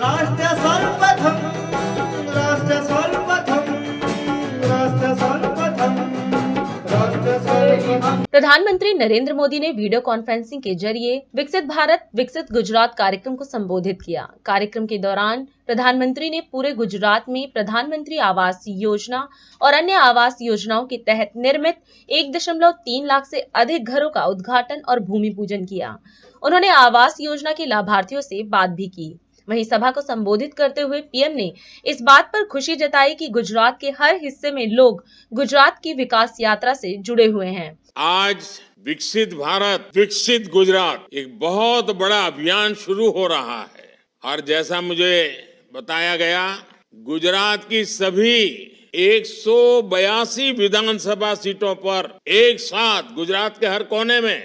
राष्ट्र सर्वप्रथम राष्ट्र सर्वप्रथम राष्ट्र सर्वप्रथम राष्ट्र सर्वप्रथम। प्रधानमंत्री नरेंद्र मोदी ने वीडियो कॉन्फ्रेंसिंग के जरिए विकसित भारत विकसित गुजरात कार्यक्रम को संबोधित किया। कार्यक्रम के दौरान प्रधानमंत्री ने पूरे गुजरात में प्रधानमंत्री आवास योजना और अन्य आवास योजनाओं के तहत निर्मित 1.3 लाख से अधिक घरों का उद्घाटन और भूमि पूजन किया। उन्होंने आवास योजना के लाभार्थियों से बात भी की। वहीं सभा को संबोधित करते हुए पीएम ने इस बात पर खुशी जताई कि गुजरात के हर हिस्से में लोग गुजरात की विकास यात्रा से जुड़े हुए हैं। आज विकसित भारत विकसित गुजरात एक बहुत बड़ा अभियान शुरू हो रहा है और जैसा मुझे बताया गया, गुजरात की सभी 182 विधानसभा सीटों पर एक साथ गुजरात के हर कोने में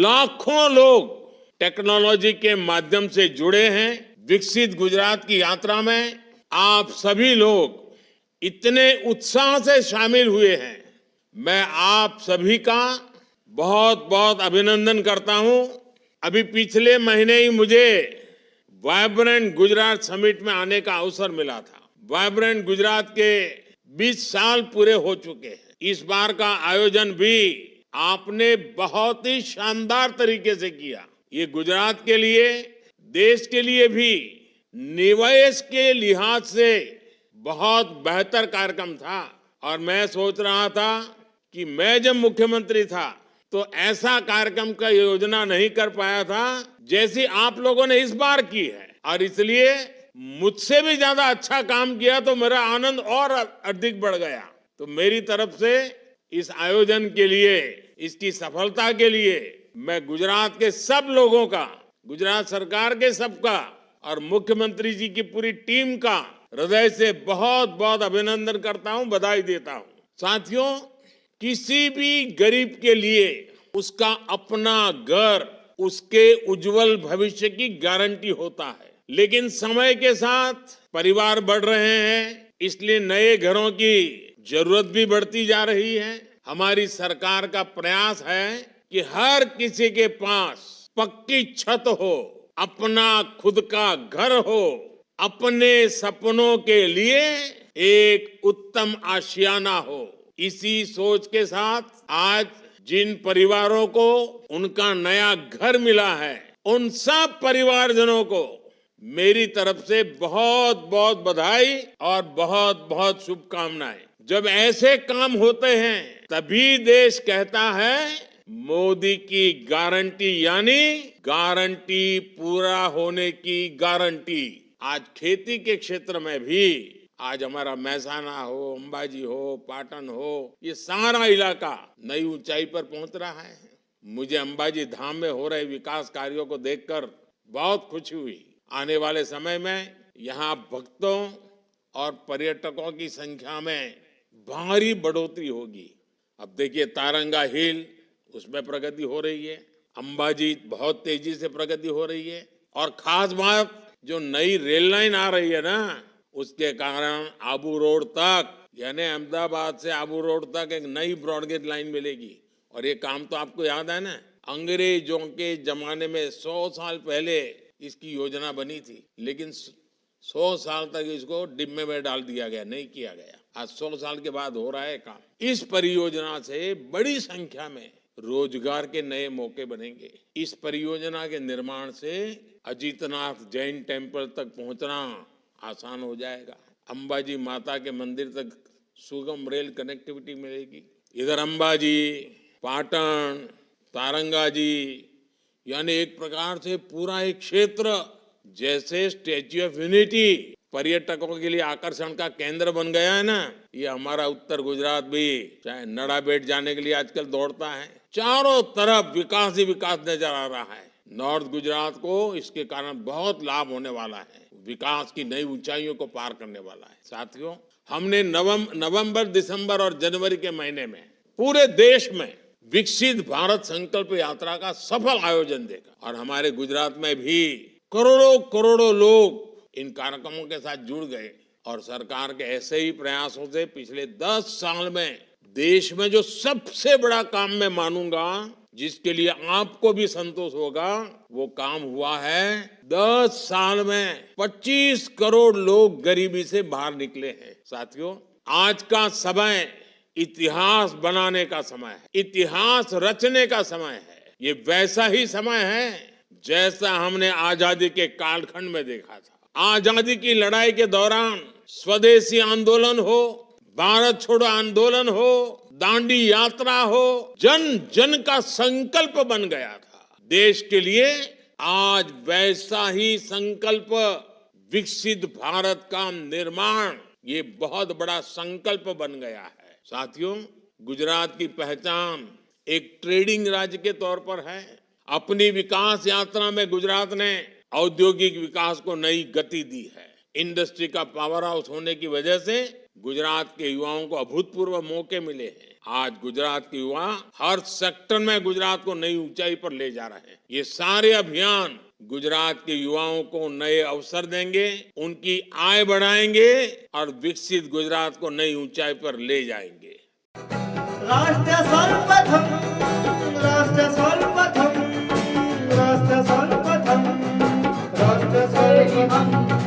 लाखों लोग टेक्नोलॉजी के माध्यम से जुड़े हैं। विकसित गुजरात की यात्रा में आप सभी लोग इतने उत्साह से शामिल हुए हैं, मैं आप सभी का बहुत बहुत अभिनंदन करता हूं। अभी पिछले महीने ही मुझे वाइब्रेंट गुजरात समिट में आने का अवसर मिला था। वाइब्रेंट गुजरात के 20 साल पूरे हो चुके हैं। इस बार का आयोजन भी आपने बहुत ही शानदार तरीके से किया। ये गुजरात के लिए, देश के लिए भी निवेश के लिहाज से बहुत बेहतर कार्यक्रम था और मैं सोच रहा था कि मैं जब मुख्यमंत्री था तो ऐसा कार्यक्रम का योजना नहीं कर पाया था जैसी आप लोगों ने इस बार की है और इसलिए मुझसे भी ज्यादा अच्छा काम किया तो मेरा आनंद और अधिक बढ़ गया। तो मेरी तरफ से इस आयोजन के लिए, इसकी सफलता के लिए मैं गुजरात के सब लोगों का, गुजरात सरकार के सबका और मुख्यमंत्री जी की पूरी टीम का हृदय से बहुत बहुत अभिनंदन करता हूं, बधाई देता हूं। साथियों, किसी भी गरीब के लिए उसका अपना घर उसके उज्जवल भविष्य की गारंटी होता है, लेकिन समय के साथ परिवार बढ़ रहे हैं, इसलिए नए घरों की जरूरत भी बढ़ती जा रही है। हमारी सरकार का प्रयास है कि हर किसी के पास पक्की छत हो, अपना खुद का घर हो, अपने सपनों के लिए एक उत्तम आशियाना हो। इसी सोच के साथ आज जिन परिवारों को उनका नया घर मिला है, उन सब परिवारजनों को मेरी तरफ से बहुत बहुत बधाई और बहुत बहुत शुभकामनाएं। जब ऐसे काम होते हैं तभी देश कहता है मोदी की गारंटी, यानी गारंटी पूरा होने की गारंटी। आज खेती के क्षेत्र में भी आज हमारा महसाना हो, अंबाजी हो, पाटन हो, ये सारा इलाका नई ऊंचाई पर पहुंच रहा है। मुझे अंबाजी धाम में हो रहे विकास कार्यों को देखकर बहुत खुशी हुई। आने वाले समय में यहाँ भक्तों और पर्यटकों की संख्या में भारी बढ़ोतरी होगी। अब देखिए, तारंगा हिल, उसमें प्रगति हो रही है, अंबाजी बहुत तेजी से प्रगति हो रही है और खास बात जो नई रेल लाइन आ रही है ना, उसके कारण आबू रोड तक, यानी अहमदाबाद से आबू रोड तक एक नई ब्रॉडगेज लाइन मिलेगी। और ये काम तो आपको याद है ना, अंग्रेजों के जमाने में 100 साल पहले इसकी योजना बनी थी, लेकिन 100 साल तक इसको डिब्बे में डाल दिया गया, नहीं किया गया। आज 100 साल के बाद हो रहा है काम। इस परियोजना से बड़ी संख्या में रोजगार के नए मौके बनेंगे। इस परियोजना के निर्माण से अजीतनाथ जैन टेम्पल तक पहुंचना आसान हो जाएगा। अंबाजी माता के मंदिर तक सुगम रेल कनेक्टिविटी मिलेगी। इधर अंबाजी, पाटन, तारंगाजी, यानी एक प्रकार से पूरा एक क्षेत्र जैसे स्टैच्यू ऑफ यूनिटी पर्यटकों के लिए आकर्षण का केंद्र बन गया है ना, ये हमारा उत्तर गुजरात भी चाहे नड़ाबेट जाने के लिए आजकल दौड़ता है। चारों तरफ विकास ही विकास नजर आ रहा है। नॉर्थ गुजरात को इसके कारण बहुत लाभ होने वाला है, विकास की नई ऊंचाइयों को पार करने वाला है। साथियों, हमने नवंबर, दिसंबर और जनवरी के महीने में पूरे देश में विकसित भारत संकल्प यात्रा का सफल आयोजन देखा और हमारे गुजरात में भी करोड़ों करोड़ों लोग इन कार्यक्रमों के साथ जुड़ गए और सरकार के ऐसे ही प्रयासों से पिछले 10 साल में देश में जो सबसे बड़ा काम मैं मानूंगा, जिसके लिए आपको भी संतोष होगा, वो काम हुआ है 10 साल में 25 करोड़ लोग गरीबी से बाहर निकले हैं। साथियों, आज का समय इतिहास बनाने का समय है, इतिहास रचने का समय है। ये वैसा ही समय है जैसा हमने आजादी के कालखंड में देखा था। आजादी की लड़ाई के दौरान स्वदेशी आंदोलन हो, भारत छोड़ो आंदोलन हो, दांडी यात्रा हो, जन जन का संकल्प बन गया था। देश के लिए आज वैसा ही संकल्प, विकसित भारत का निर्माण, ये बहुत बड़ा संकल्प बन गया है। साथियों, गुजरात की पहचान एक ट्रेडिंग राज्य के तौर पर है। अपनी विकास यात्रा में गुजरात ने औद्योगिक विकास को नई गति दी है। इंडस्ट्री का पावर हाउस होने की वजह से गुजरात के युवाओं को अभूतपूर्व मौके मिले हैं। आज गुजरात के युवा हर सेक्टर में गुजरात को नई ऊंचाई पर ले जा रहे हैं। ये सारे अभियान गुजरात के युवाओं को नए अवसर देंगे, उनकी आय बढ़ाएंगे और विकसित गुजरात को नई ऊंचाई पर ले जाएंगे। राष्ट्र सर्वप्रथम, राष्ट्र सर्वप्रथम, राष्ट्र सर्वप्रथम, राष्ट्र सर्वप्रथम।